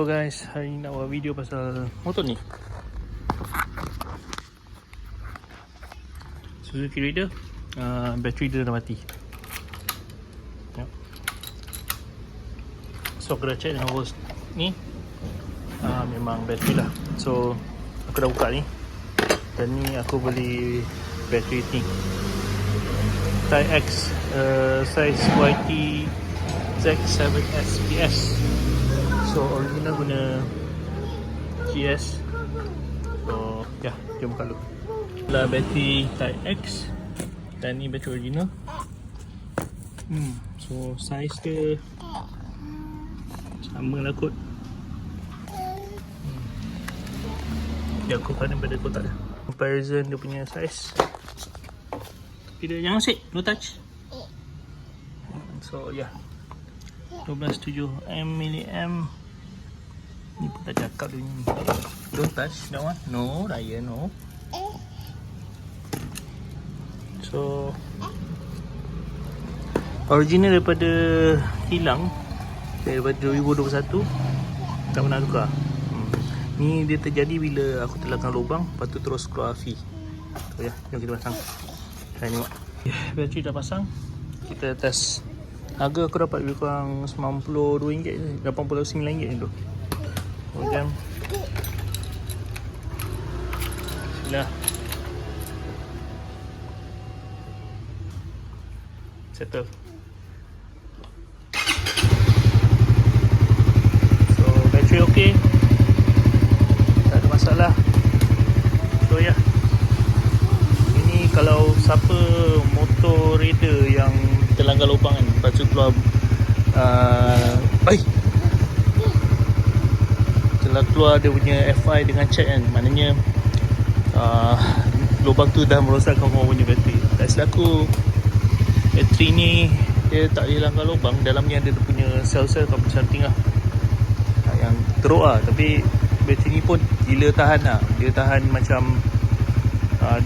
So guys, hari ni nak buat video pasal motor ni, Suzuki Raider. Bateri dia dah mati. So aku dah check dengan bos ni, memang bateri lah. So aku dah buka ni, dan ni aku beli bateri ni Type X, size YT Z7SPS. So original guna GS. So ya, jom buka dulu. Lah bateri Type X, dan ni bateri original. So size dia sama lah kot. Ya, aku pandang pada kotak dia. Comparison dia punya size, tapi dia jangan asyik, no touch. So ya, 12.7 mAh. Ni pun tak cakap dia ni. Don't touch that one. No, Raya, no. So original daripada hilang, daripada 2021, tak pernah tukar. Ni dia terjadi bila aku telakkan lubang, lepas tu terus keluar api. So ya, jom kita pasang. Saya tengok. Bateri dah pasang. Kita test. Harga aku dapat lebih kurang RM92, RM89 tu. Kemudian Bismillah. Settle. So bateri okey, tak ada masalah. So ya, ini kalau siapa motor Raider yang terlanggar lubang kan, lepas tu keluar setelah keluar dia punya FI dengan check kan, maknanya lubang tu dah merosakkan korang punya bateri. Tak selaku bateri ni dia tak boleh langgar lubang, dalamnya ada dia punya sel-sel something lah yang teruk lah. Tapi bateri ni pun gila tahan lah. Dia tahan macam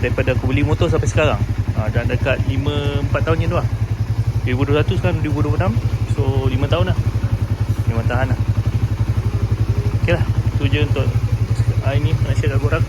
daripada aku beli motor sampai sekarang, dah dekat 4 tahun je tu lah. 2021 sekarang 2026, so 5 tahun lah. Memang tahan lah. Ok lah, tu je untuk hari ni nak share kat korang.